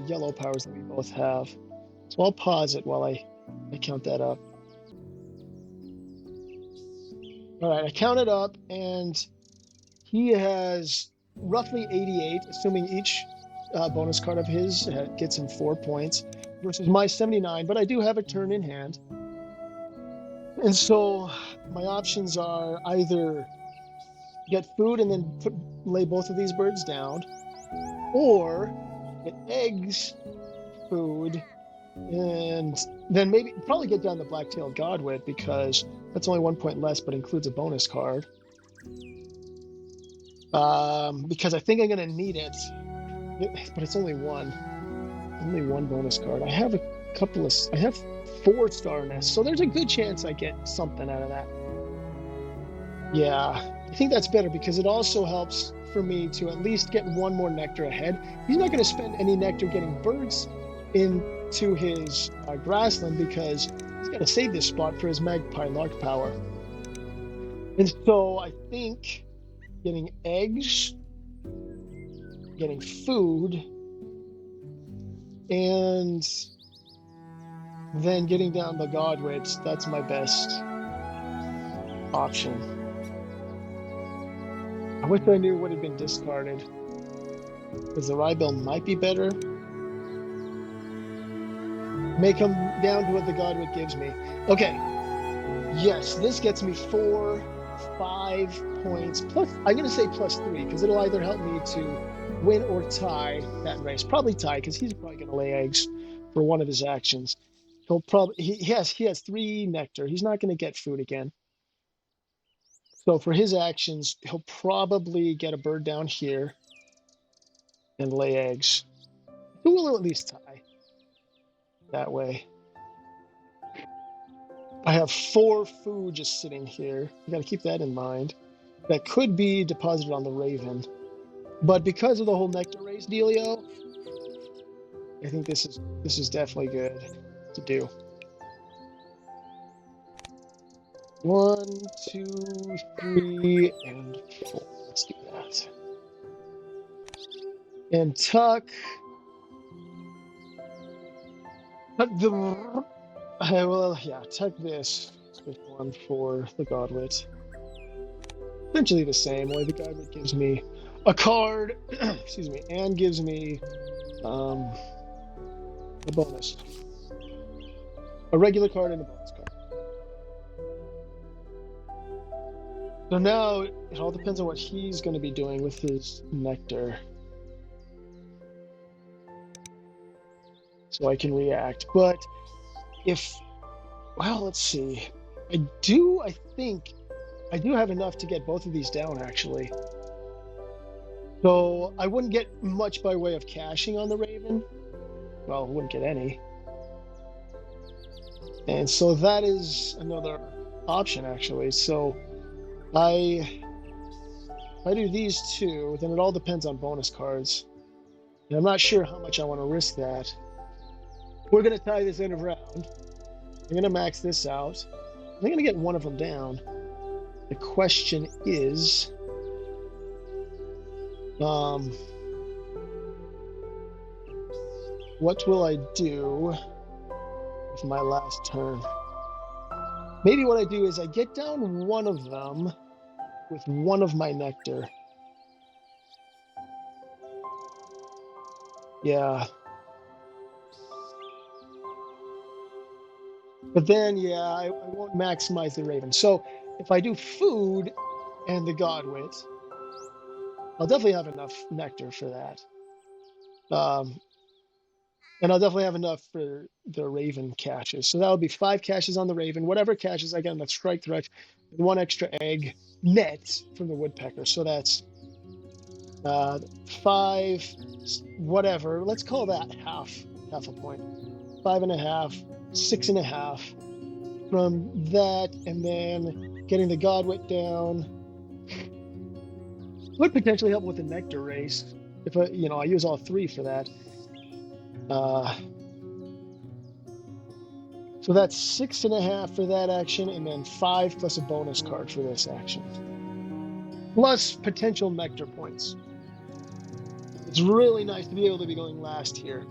yellow powers that we both have. So I'll pause it while I count that up. All right, I counted up, and he has roughly 88, assuming each bonus card of his gets him 4 points, versus my 79, but I do have a turn in hand. And so my options are either get food and then lay both of these birds down, or get eggs, food, and then probably get down the black-tailed Godwit, because that's only 1 point less, but includes a bonus card. Because I think I'm going to need it, but it's only one bonus card. I have I have 4 star nests, so there's a good chance I get something out of that. Yeah, I think that's better, because it also helps for me to at least get 1 more nectar ahead. He's not going to spend any nectar getting birds into his grassland, because he's got to save this spot for his magpie lark power. And so I think getting eggs, getting food, and then getting down the Godwits, that's my best option. I wish I knew what had been discarded, because the Rybell might be better. May come down to what the Godwit gives me. Okay, yes, this gets me 4, 5 points, plus, I'm going to say plus 3, because it'll either help me to win or tie that race. Probably tie, because he's probably going to lay eggs for one of his actions. He'll probably he has 3 nectar. He's not going to get food again. So for his actions, he'll probably get a bird down here and lay eggs. Who will at least tie that way? I have 4 food just sitting here. You got to keep that in mind. That could be deposited on the Raven. But because of the whole nectar race dealio, I think this is definitely good to do. 1, 2, 3, and 4. Let's do that. And tuck the. Tuck this one for the Godwit. Essentially the same, only the Godwit gives me a card, excuse me, and gives me a bonus. A regular card and a bonus card. So now it all depends on what he's going to be doing with his nectar. So I can react. But let's see. I think I do have enough to get both of these down, actually. So I wouldn't get much by way of caching on the Raven. Well, I wouldn't get any. And so that is another option, actually. So if I do these two, then it all depends on bonus cards. And I'm not sure how much I want to risk that. We're going to tie this end of round. I'm going to max this out. I'm going to get one of them down. The question is, what will I do with my last turn? Maybe what I do is I get down one of them with one of my nectar. Yeah. But then, yeah, I won't maximize the Raven. So if I do food and the Godwit, I'll definitely have enough nectar for that. And I'll definitely have enough for the Raven caches. So that'll be 5 caches on the Raven. Whatever caches I get on the strike threat, 1 extra egg net from the Woodpecker. So that's 5, whatever. Let's call that half a point. 5.5, 6.5 from that, and then getting the Godwit down would potentially help with the nectar race if I use all 3 for that. So that's 6.5 for that action, and then 5 plus a bonus card for this action, plus potential nectar points. It's really nice to be able to be going last here.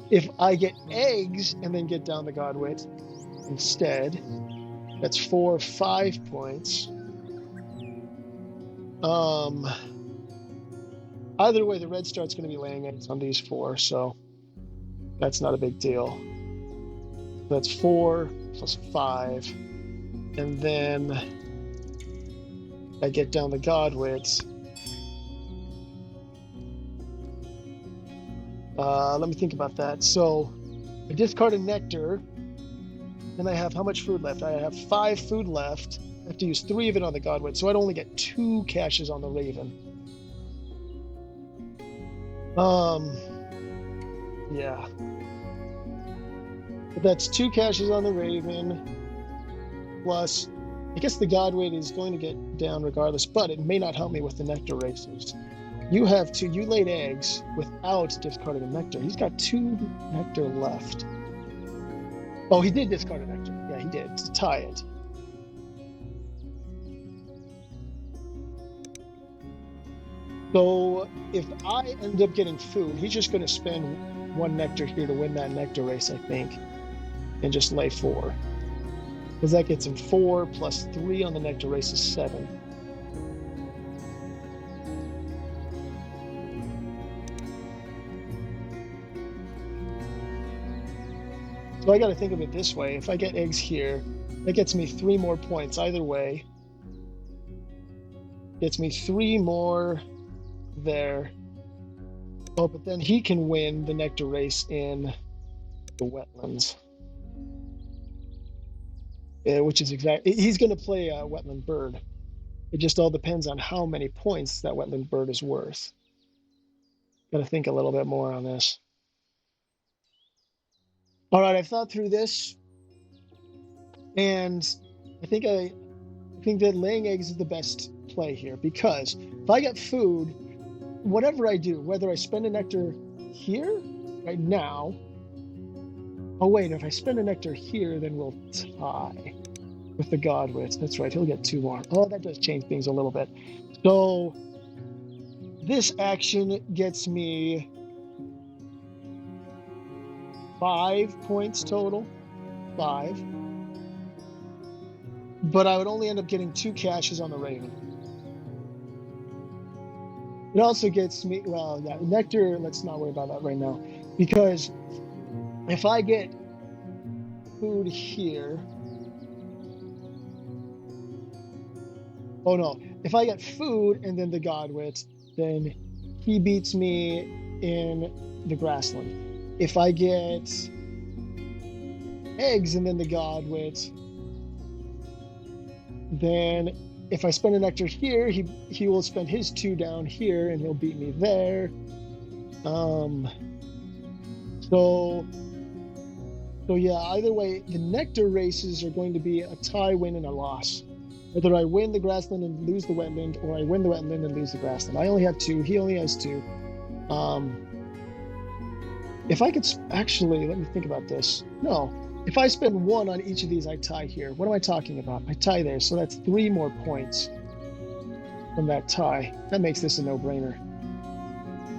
If I get eggs and then get down the Godwit instead, that's 4, 5 points. Either way, the red start's going to be laying eggs on these 4, so that's not a big deal. That's 4 plus 5, and then I get down the Godwits. Let me think about that. So I discard a nectar, and I have how much food left? I have 5 food left. I have to use 3 of it on the Godwit, so I'd only get 2 caches on the Raven. Yeah. But that's 2 caches on the Raven, plus I guess the Godwit is going to get down regardless, but it may not help me with the nectar races. You laid eggs without discarding a nectar. He's got 2 nectar left. Oh, he did discard a nectar. Yeah, he did, to tie it. So if I end up getting food, he's just going to spend 1 nectar here to win that nectar race, I think, and just lay 4. Because that gets him 4 plus 3 on the nectar race is 7. So I got to think of it this way. If I get eggs here, that gets me 3 more points either way. Gets me 3 more there. Oh, but then he can win the nectar race in the wetlands. Which is exactly, he's going to play a wetland bird. It just all depends on how many points that wetland bird is worth. Got to think a little bit more on this. All right, I've thought through this, and I think that laying eggs is the best play here, because if I get food, whatever I do, whether I spend a nectar here right now, oh wait, if I spend a nectar here, then we'll tie with the Godwit. That's right, he'll get 2 more. Oh, that does change things a little bit. So this action gets me 5 points total. 5. But I would only end up getting 2 caches on the Raven. It also gets me, well, yeah, nectar, let's not worry about that right now. Because if I get food here, oh no, if I get food and then the Godwit, then he beats me in the grassland. If I get eggs and then the Godwit, then if I spend a nectar here, he will spend his 2 down here, and he'll beat me there. So yeah, either way, the nectar races are going to be a tie, win, and a loss. Whether I win the grassland and lose the wetland, or I win the wetland and lose the grassland. I only have 2. He only has 2. If I could actually, let me think about this. No, if I spend 1 on each of these, I tie here. What am I talking about? I tie there, so that's 3 more points from that tie. That makes this a no-brainer.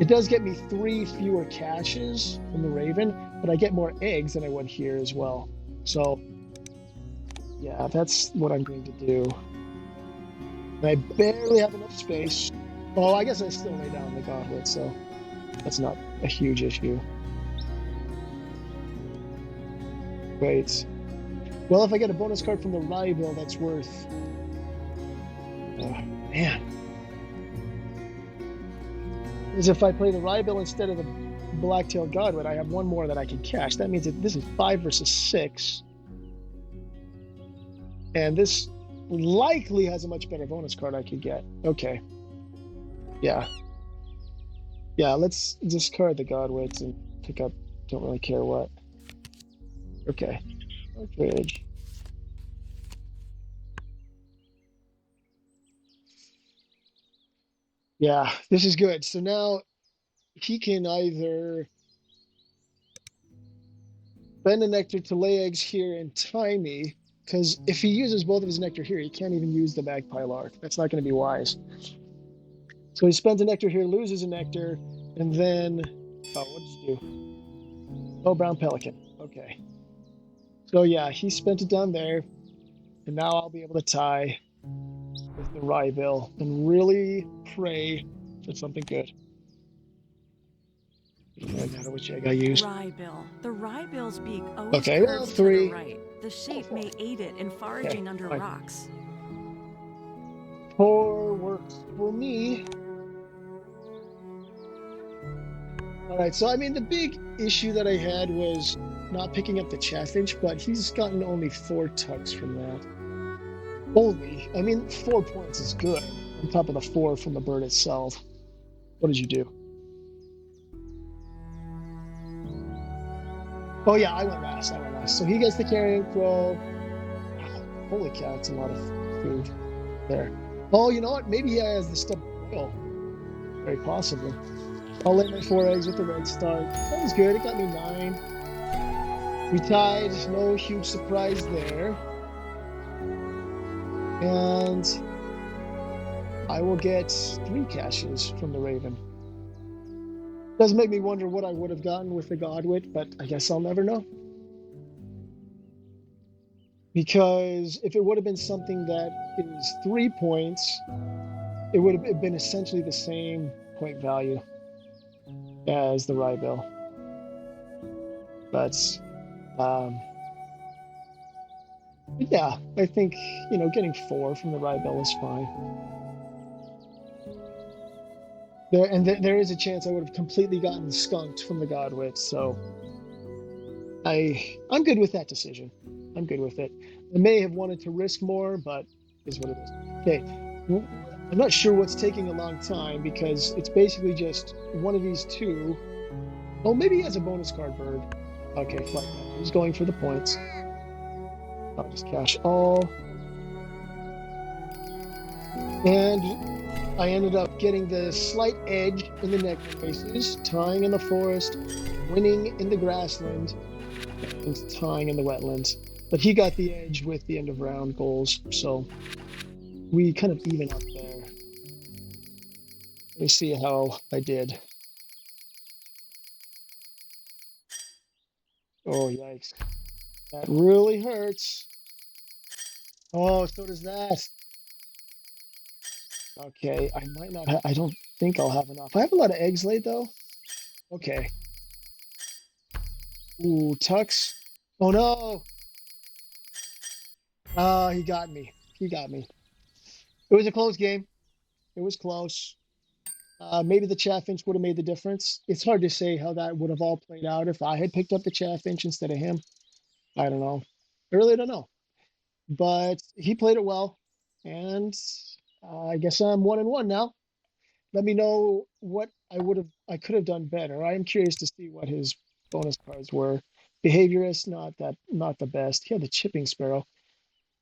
It does get me 3 fewer caches from the Raven, but I get more eggs than I would here as well. So, yeah, that's what I'm going to do. And I barely have enough space. Oh, I guess I still lay down the gauntlet, so that's not a huge issue. Great. Well, if I get a bonus card from the Ryebill, that's worth... Oh, man. Is if I play the Ryebill instead of the Black-tailed Godwit, I have 1 more that I can cash. That means that this is 5 versus 6. And this likely has a much better bonus card I could get. Okay. Yeah. Yeah, let's discard the Godwits and pick up don't really care what. Okay. Cartridge. Yeah, this is good. So now he can either spend a nectar to lay eggs here and tie me, because if he uses both of his nectar here, he can't even use the Magpie Lark. That's not going to be wise. So he spends a nectar here, loses a nectar, and then... Oh, what did you do? Oh, Brown Pelican. Okay. So yeah, he spent it down there, and now I'll be able to tie with the Ryebill and really pray for something good. It doesn't matter which egg I use. Ryebill. The Ryebill's beak always Okay, curves well, to 3. the right. The shape may aid it in foraging under fine. rocks. 4 works for me. All right, so I mean, the big issue that I had was not picking up the Chaffinch, but he's gotten only 4 tucks from that. Only. I mean, 4 points is good on top of the 4 from the bird itself. What did you do? Oh yeah, I went last. So he gets the carrion crow. Holy cow, it's a lot of food there. Oh, you know what? Maybe he has the stuffed quail. Very possibly. I'll lay my 4 eggs with the red start. That was good. It got me 9. We tied. No huge surprise there. And I will get 3 caches from the Raven. Does make me wonder what I would have gotten with the Godwit, but I guess I'll never know. Because if it would have been something that is 3 points, it would have been essentially the same point value as the Ryebill. But yeah, I think, getting 4 from the Ryebill is fine. There is a chance I would have completely gotten skunked from the Godwit, so I'm good with that decision. I'm good with it. I may have wanted to risk more, but it is what it is. Okay, I'm not sure what's taking a long time, because it's basically just one of these 2. Oh, maybe he has a bonus card bird. Okay, fine. He's going for the points. I'll just cash all. And I ended up getting the slight edge in the nectar races, tying in the forest, winning in the grassland, and tying in the wetlands. But he got the edge with the end of round goals, so we kind of even up there. Let me see how I did. Oh, yikes. That really hurts. Oh, so does that. Okay, I might not I don't think I'll have enough. I have a lot of eggs laid, though. Okay. Ooh, tucks. Oh, no. Ah, he got me. He got me. It was a close game. It was close. Maybe the Chaffinch would have made the difference. It's hard to say how that would have all played out if I had picked up the Chaffinch instead of him. I don't know. I really don't know. But he played it well, And I guess I'm 1-1 now. Let me know what I could have done better. I am curious to see what his bonus cards were. Behaviorist, not the best. He had the chipping sparrow.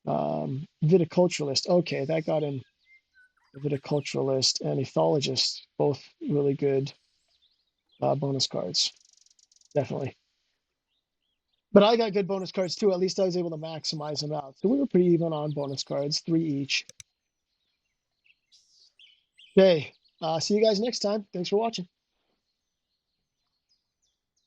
Viticulturalist. Okay, that got him a viticulturalist and ethologist. Both really good bonus cards. Definitely. But I got good bonus cards too. At least I was able to maximize them out. So we were pretty even on bonus cards, 3 each. Okay. See you guys next time. Thanks for watching.